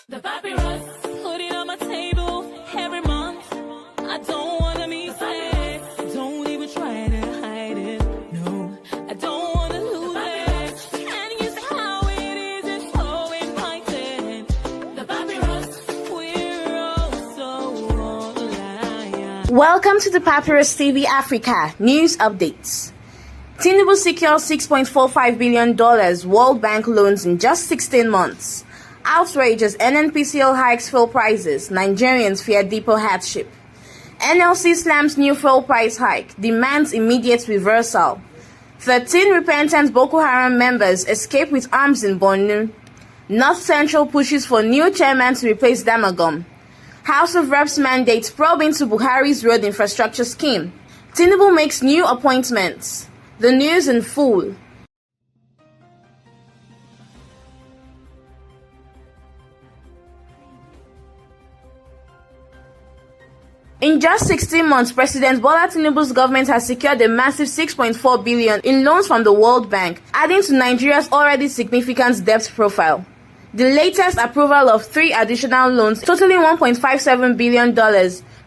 The papyrus, put it on my table every month. I don't wanna miss it. Don't even try to hide it. No, I don't wanna lose it. And you see how it is, it's so inviting. The papyrus, we're all so alive. Welcome to the Papyrus TV Africa News Updates. Tinubu secures $6.45 billion World Bank loans in just 16 months. Outrageous NNPCL hikes fuel prices. Nigerians fear deeper hardship. NLC slams new fuel price hike. Demands immediate reversal. 13 repentant Boko Haram members escape with arms in Borno. North Central pushes for new chairman to replace Damagum. House of Reps mandates probe into Buhari's road infrastructure scheme. Tinubu makes new appointments. The news in full. In just 16 months, President Bola Tinubu's government has secured a massive $6.4 billion in loans from the World Bank, adding to Nigeria's already significant debt profile. The latest approval of 3 additional loans, totaling $1.57 billion,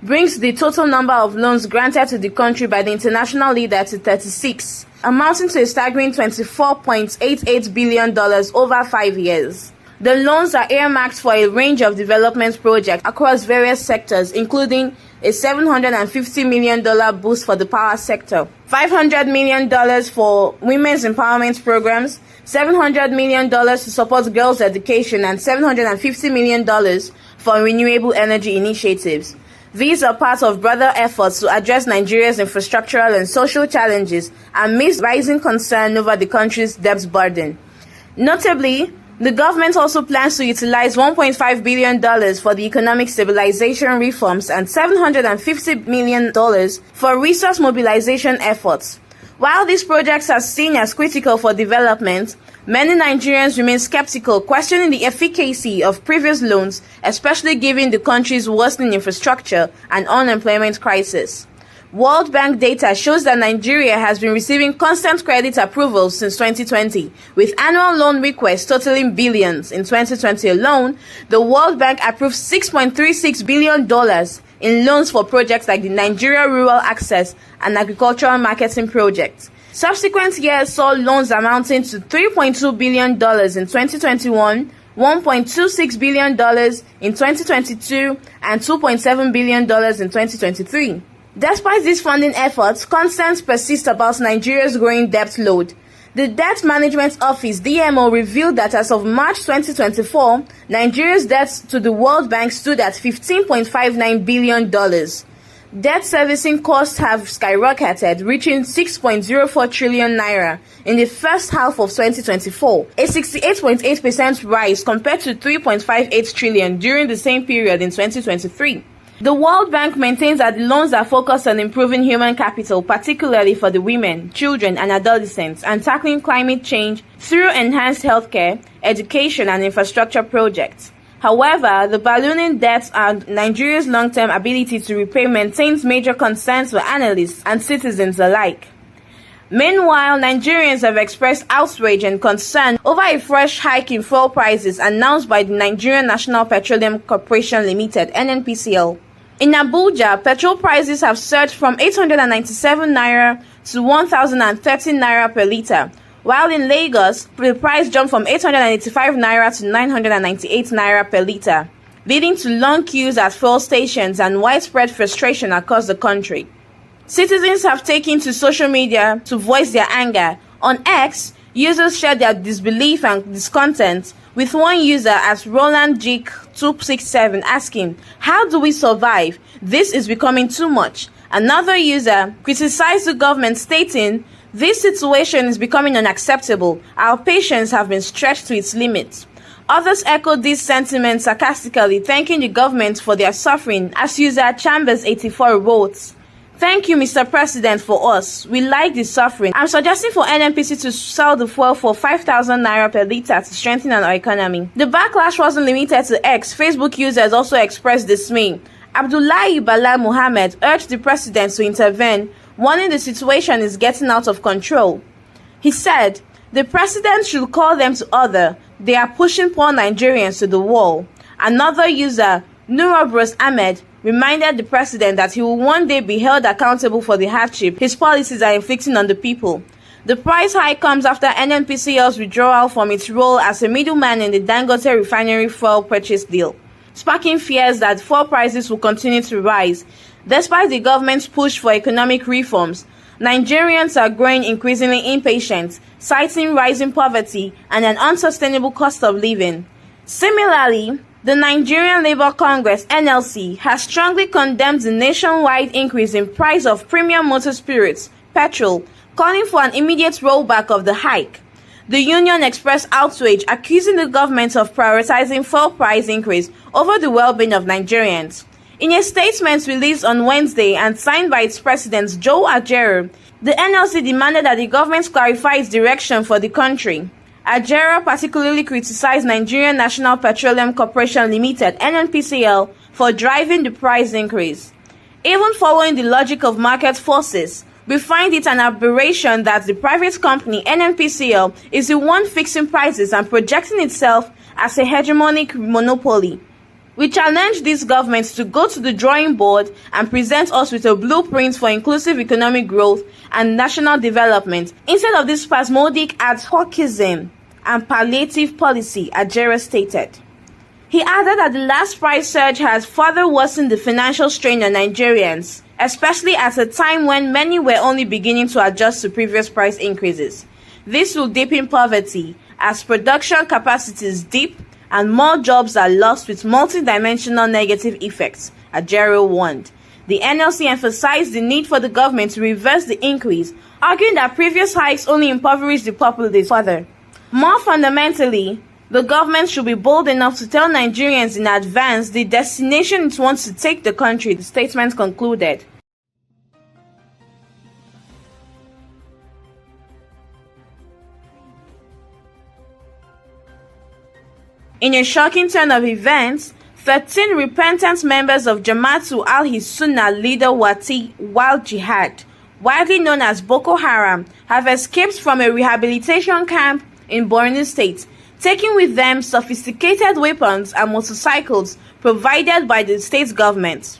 brings the total number of loans granted to the country by the international leader to 36, amounting to a staggering $24.88 billion over 5 years. The loans are earmarked for a range of development projects across various sectors, including a $750 million boost for the power sector, $500 million for women's empowerment programs, $700 million to support girls' education, and $750 million for renewable energy initiatives. These are part of broader efforts to address Nigeria's infrastructural and social challenges amidst rising concern over the country's debt burden. Notably, the government also plans to utilize $1.5 billion for the economic stabilization reforms and $750 million for resource mobilization efforts. While these projects are seen as critical for development, many Nigerians remain skeptical, questioning the efficacy of previous loans, especially given the country's worsening infrastructure and unemployment crisis. World Bank data shows that Nigeria has been receiving constant credit approvals since 2020, with annual loan requests totaling billions. In 2020 alone, the World Bank approved $6.36 billion in loans for projects like the Nigeria Rural Access and Agricultural Marketing Project. Subsequent years saw loans amounting to $3.2 billion in 2021, $1.26 billion in 2022, and $2.7 billion in 2023. Despite these funding efforts, concerns persist about Nigeria's growing debt load. The Debt Management Office (DMO) revealed that as of March 2024, Nigeria's debts to the World Bank stood at $15.59 billion. Debt servicing costs have skyrocketed, reaching 6.04 trillion naira in the first half of 2024, a 68.8% rise compared to 3.58 trillion during the same period in 2023. The World Bank maintains that the loans are focused on improving human capital, particularly for the women, children, and adolescents, and tackling climate change through enhanced healthcare, education, and infrastructure projects. However, the ballooning debt and Nigeria's long-term ability to repay maintains major concerns for analysts and citizens alike. Meanwhile, Nigerians have expressed outrage and concern over a fresh hike in fuel prices announced by the Nigerian National Petroleum Corporation Limited (NNPCL). In Abuja, petrol prices have surged from 897 naira to 1,030 naira per litre, while in Lagos, the price jumped from 885 naira to 998 naira per litre, leading to long queues at fuel stations and widespread frustration across the country. Citizens have taken to social media to voice their anger. On X, users shared their disbelief and discontent, with one user as Roland Jig 267 asking, "How do we survive? This is becoming too much." Another user criticized the government, stating, "This situation is becoming unacceptable. Our patience have been stretched to its limits." Others echoed these sentiments sarcastically, thanking the government for their suffering, as user Chambers84 wrote, "Thank you, Mr. President, for us. We like the suffering. I'm suggesting for NNPC to sell the fuel for 5,000 naira per litre to strengthen our economy." The backlash wasn't limited to X. Facebook users also expressed dismay. Abdullahi Bala Muhammad urged the president to intervene, warning the situation is getting out of control. He said, "The president should call them to order. They are pushing poor Nigerians to the wall. Another user, Nurabros Ahmed, reminded the president that he will one day be held accountable for the hardship his policies are inflicting on the people. The price hike comes after NNPCL's withdrawal from its role as a middleman in the Dangote refinery fuel purchase deal, sparking fears that fuel prices will continue to rise. Despite the government's push for economic reforms, Nigerians are growing increasingly impatient, citing rising poverty and an unsustainable cost of living. Similarly, the Nigerian Labour Congress (NLC) has strongly condemned the nationwide increase in price of premium motor spirits, petrol, calling for an immediate rollback of the hike. The union expressed outrage, accusing the government of prioritizing fuel price increase over the well-being of Nigerians. In a statement released on Wednesday and signed by its president Joe Ajaero, the NLC demanded that the government clarify its direction for the country. Ajaero particularly criticized Nigerian National Petroleum Corporation Limited (NNPCL) for driving the price increase. Even following the logic of market forces, we find it an aberration that the private company NNPCL is the one fixing prices and projecting itself as a hegemonic monopoly. We challenge these governments to go to the drawing board and present us with a blueprint for inclusive economic growth and national development instead of this spasmodic ad hocism and palliative policy, Ajaero stated. He added that the last price surge has further worsened the financial strain on Nigerians, especially at a time when many were only beginning to adjust to previous price increases. This will deepen poverty as production capacities dip and more jobs are lost with multidimensional negative effects, Ajaero warned. The NLC emphasized the need for the government to reverse the increase, arguing that previous hikes only impoverished the populace further. More fundamentally, the government should be bold enough to tell Nigerians in advance the destination it wants to take the country, the statement concluded. In a shocking turn of events, 13 repentant members of Jamaatul al-Sunnah leader Wati Wal Jihad, widely known as Boko Haram, have escaped from a rehabilitation camp in Borno State, taking with them sophisticated weapons and motorcycles provided by the state government.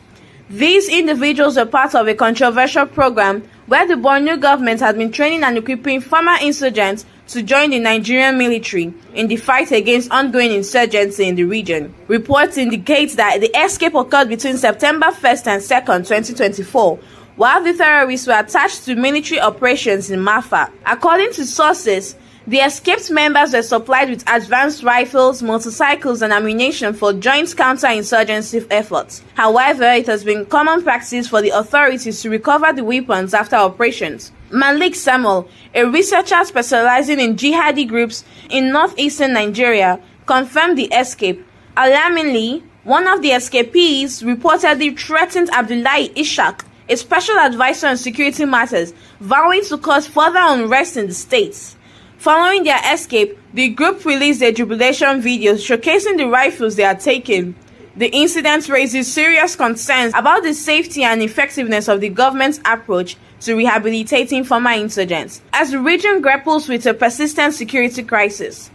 These individuals were part of a controversial program where the Borno government had been training and equipping former insurgents to join the Nigerian military in the fight against ongoing insurgency in the region. Reports indicate that the escape occurred between September 1st and 2nd, 2024, while the terrorists were attached to military operations in Mafa. According to sources, the escaped members were supplied with advanced rifles, motorcycles, and ammunition for joint counter-insurgency efforts. However, it has been common practice for the authorities to recover the weapons after operations. Malik Samuel, a researcher specializing in jihadi groups in northeastern Nigeria, confirmed the escape. Alarmingly, one of the escapees reportedly threatened Abdullahi Ishaq, a special advisor on security matters, vowing to cause further unrest in the states. Following their escape, the group released a jubilation video showcasing the rifles they had taken. The incident raises serious concerns about the safety and effectiveness of the government's approach to rehabilitating former insurgents, as the region grapples with a persistent security crisis.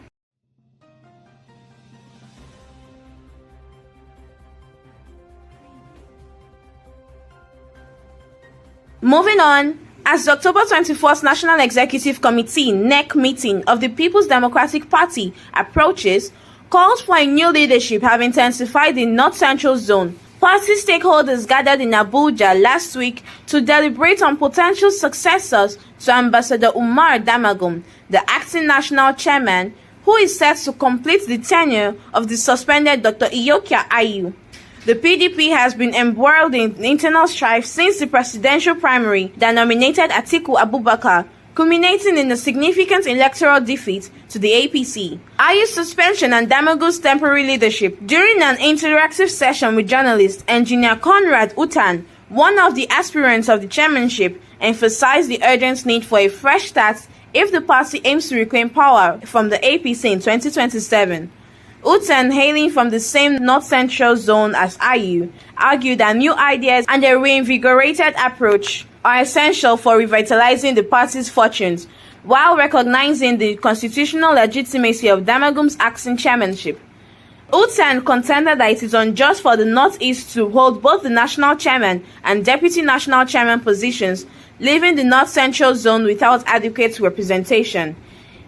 Moving on, as the October 24th National Executive Committee (NEC) meeting of the People's Democratic Party approaches, calls for a new leadership have intensified in North Central Zone. Party stakeholders gathered in Abuja last week to deliberate on potential successors to Ambassador Umar Damagum, the acting national chairman, who is set to complete the tenure of the suspended Dr. Iyokia Ayu. The PDP has been embroiled in internal strife since the presidential primary that nominated Atiku Abubakar, culminating in a significant electoral defeat to the APC. Ayu's suspension and Damagu's temporary leadership. During an interactive session with journalist Engineer Conrad Utan, one of the aspirants of the chairmanship, emphasized the urgent need for a fresh start if the party aims to reclaim power from the APC in 2027. Utan, hailing from the same North Central Zone as Ayu, argued that new ideas and a reinvigorated approach are essential for revitalizing the party's fortunes, while recognizing the constitutional legitimacy of Damagum's acting chairmanship. Utan contended that it is unjust for the Northeast to hold both the national chairman and deputy national chairman positions, leaving the North Central Zone without adequate representation.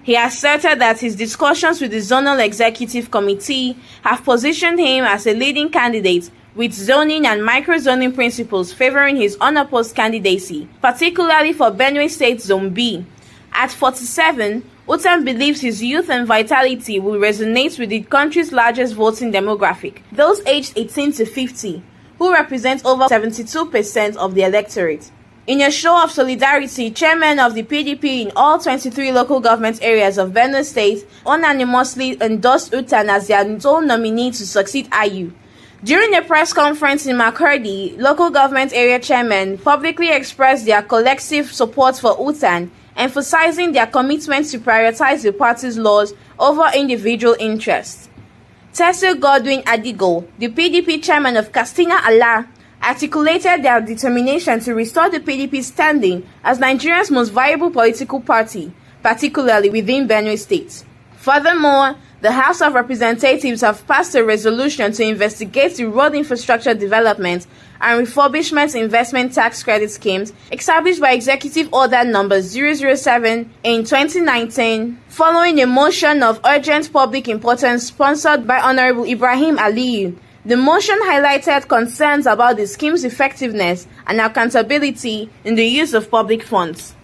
He asserted that his discussions with the Zonal Executive Committee have positioned him as a leading candidate, with zoning and micro-zoning principles favoring his unopposed candidacy, particularly for Benue State Zone B. At 47, Utan believes his youth and vitality will resonate with the country's largest voting demographic, those aged 18 to 50, who represent over 72% of the electorate. In a show of solidarity, chairmen of the PDP in all 23 local government areas of Benue State unanimously endorsed Utan as their sole nominee to succeed Ayu. During a press conference in Makurdi, local government area chairmen publicly expressed their collective support for Utan, emphasizing their commitment to prioritize the party's laws over individual interests. Tessel Godwin Adigo, the PDP chairman of Kastina Allah, articulated their determination to restore the PDP's standing as Nigeria's most viable political party, particularly within Benue State. Furthermore, the House of Representatives have passed a resolution to investigate the road infrastructure development and refurbishment investment tax credit schemes established by Executive Order No. 007 in 2019, following a motion of urgent public importance sponsored by Honorable Ibrahim Aliyu. The motion highlighted concerns about the scheme's effectiveness and accountability in the use of public funds.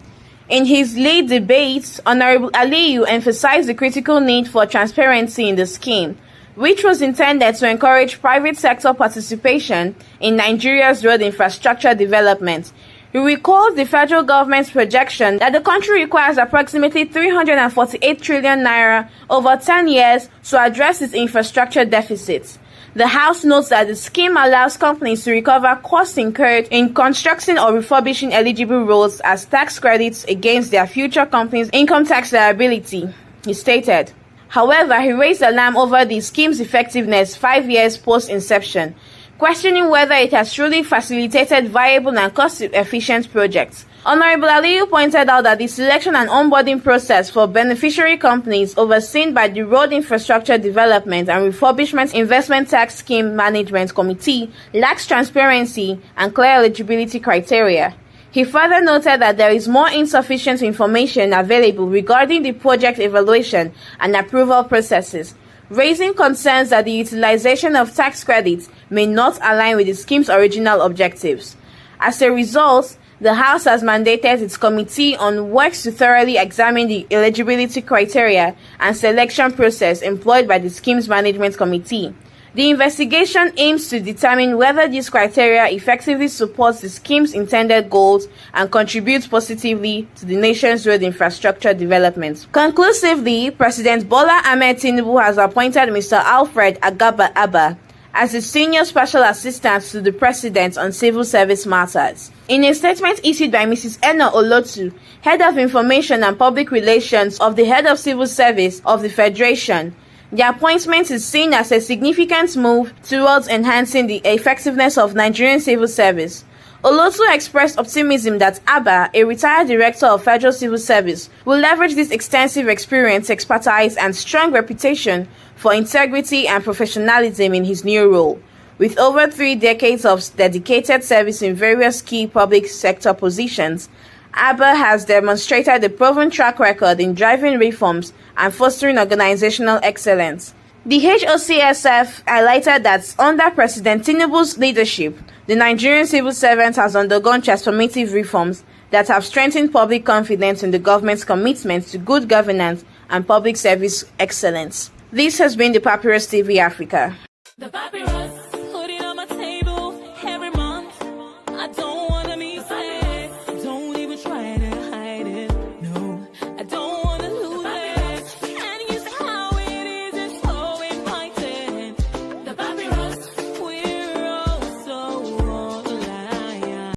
In his lead debate, Honorable Aliyu emphasized the critical need for transparency in the scheme, which was intended to encourage private sector participation in Nigeria's road infrastructure development. He recalled the federal government's projection that the country requires approximately 348 trillion naira over 10 years to address its infrastructure deficits. The House notes that the scheme allows companies to recover costs incurred in constructing or refurbishing eligible roads as tax credits against their future companies' income tax liability, he stated. However, he raised alarm over the scheme's effectiveness 5 years post-inception, questioning whether it has truly facilitated viable and cost-efficient projects. Honorable Aliyu pointed out that the selection and onboarding process for beneficiary companies overseen by the Road Infrastructure Development and Refurbishment Investment Tax Scheme Management Committee lacks transparency and clear eligibility criteria. He further noted that there is more insufficient information available regarding the project evaluation and approval processes, raising concerns that the utilization of tax credits may not align with the scheme's original objectives. As a result, the House has mandated its Committee on Works to thoroughly examine the eligibility criteria and selection process employed by the Schemes Management Committee. The investigation aims to determine whether these criteria effectively support the scheme's intended goals and contribute positively to the nation's road infrastructure development. Conclusively, President Bola Ahmed Tinubu has appointed Mr. Alfred Agaba Abba as the Senior Special Assistant to the President on Civil Service Matters. In a statement issued by Mrs. Eno Olotu, Head of Information and Public Relations of the Head of Civil Service of the Federation, the appointment is seen as a significant move towards enhancing the effectiveness of Nigerian civil service. Olotu expressed optimism that Abba, a retired director of Federal Civil Service, will leverage this extensive experience, expertise, and strong reputation for integrity and professionalism in his new role. With over 3 decades of dedicated service in various key public sector positions, Abba has demonstrated a proven track record in driving reforms and fostering organizational excellence. The HOCSF highlighted that under President Tinubu's leadership, the Nigerian civil servant has undergone transformative reforms that have strengthened public confidence in the government's commitment to good governance and public service excellence. This has been the Papyrus TV Africa. The Papyrus